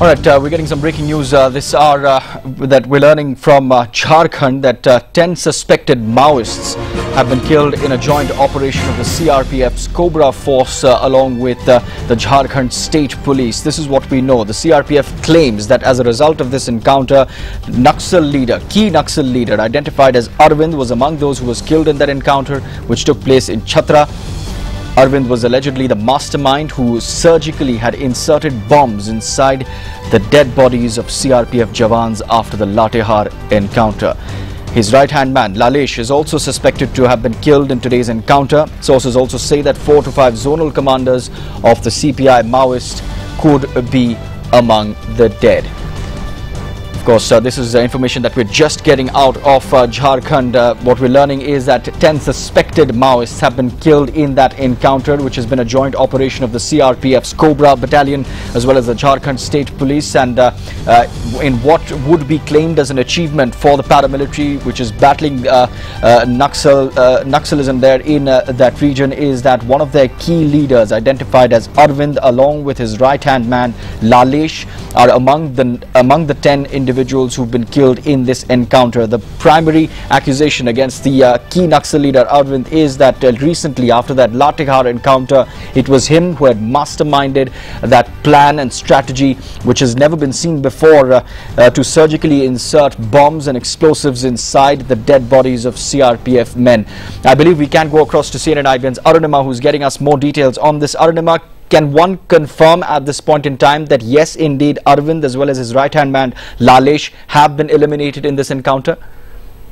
All right, we're getting some breaking news that we're learning from Jharkhand that 10 suspected Maoists have been killed in a joint operation of the CRPF's Cobra force along with the Jharkhand State Police. This is what we know. The CRPF claims that as a result of this encounter, key Naxal leader identified as Arvind was among those who was killed in that encounter, which took place in Chatra. Arvind was allegedly the mastermind who surgically had inserted bombs inside the dead bodies of CRPF Jawans after the Latehar encounter. His right-hand man, Lalesh, is also suspected to have been killed in today's encounter. Sources also say that 4 to 5 zonal commanders of the CPI Maoist could be among the dead. Of course, this is information that we're just getting out of Jharkhand. What we're learning is that 10 suspected Maoists have been killed in that encounter, which has been a joint operation of the CRPF's Cobra battalion as well as the Jharkhand State Police. And in what would be claimed as an achievement for the paramilitary, which is battling Naxalism there in that region, is that one of their key leaders, identified as Arvind, along with his right-hand man Lalesh, are among the 10 individuals who've been killed in this encounter. The primary accusation against the key Naxal leader Arvind is that recently, after that Latehar encounter, it was him who had masterminded that plan and strategy, which has never been seen before, to surgically insert bombs and explosives inside the dead bodies of CRPF men. I believe we can go across to CNN IBN's Arunima, who's getting us more details on this. Arunima, can one confirm at this point in time that yes, indeed, Arvind as well as his right-hand man Lalesh have been eliminated in this encounter?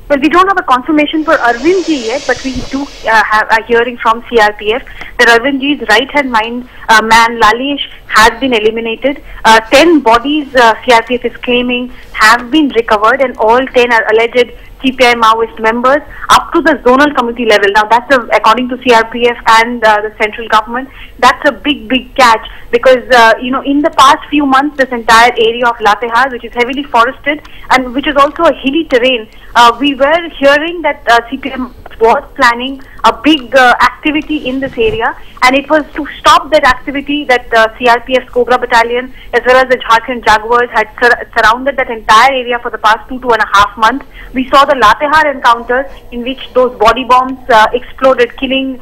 Well, we don't have a confirmation for Arvind ji yet, but we do have a hearing from CRPF that Arvind ji's right-hand man Lalesh has been eliminated. 10 bodies CRPF is claiming have been recovered, and all 10 are alleged CPI Maoist members up to the zonal committee level. Now, that's according to CRPF and the central government. That's a big catch because, in the past few months, this entire area of Latehar, which is heavily forested and which is also a hilly terrain, we were hearing that CPM was planning a big activity in this area, and it was to stop that activity that CRPF's Cobra battalion as well as the Jharkhand Jaguars had surrounded that entire area for the past 2.5 months. We saw the Latehar encounter in which those body bombs exploded, killing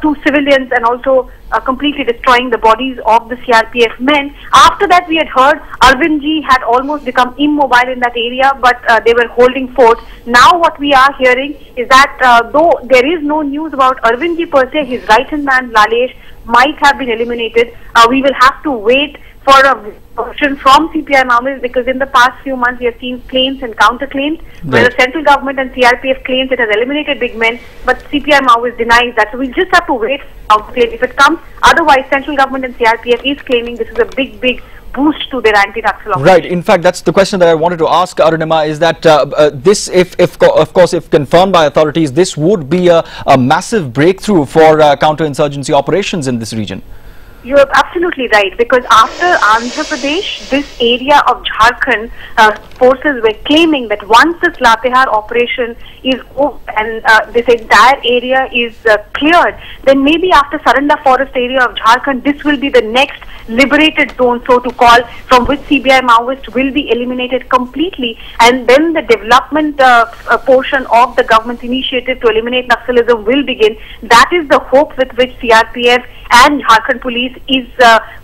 2 civilians and also completely destroying the bodies of the CRPF men. After that, we had heard Arvind ji had almost become immobile in that area, but they were holding fort. Now what we are hearing is that though there is no news about Arvind ji per se, his right-hand man Lalesh might have been eliminated. We will have to wait for a version from CPI Maoists, because in the past few months we have seen claims and counterclaims where the central government and CRPF claims it has eliminated big men, but CPI Maoists denies that. So we'll just have to wait for counterclaim if it comes. Otherwise, central government and CRPF is claiming this is a big boost to their anti-Naxal operation. Right. In fact, that's the question that I wanted to ask, Arunima, is that this, of course, if confirmed by authorities, this would be a massive breakthrough for counter-insurgency operations in this region. You're absolutely right, because after Andhra Pradesh, this area of Jharkhand forces were claiming that once this Latehar operation is over and this entire area is cleared, then maybe after Saranda forest area of Jharkhand, this will be the next liberated zone, so to call, from which CPI Maoists will be eliminated completely, and then the development portion of the government's initiative to eliminate Naxalism will begin. That is the hope with which CRPF and Jharkhand police is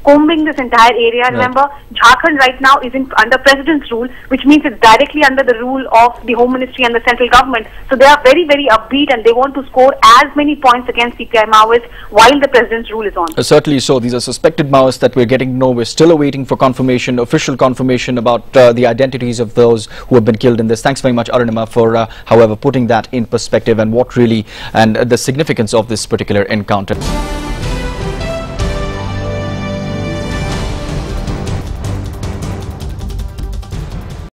combing this entire area. Remember, Jharkhand right now is under president's rule, which means it's directly under the rule of the Home Ministry and the central government. So they are very upbeat, and they want to score as many points against CPI Maoists while the president's rule is on. Certainly so. These are suspected Maoists that we're getting to know. We're still awaiting for confirmation, official confirmation about the identities of those who have been killed in this. Thanks very much, Arunima, for however putting that in perspective and what really and the significance of this particular encounter.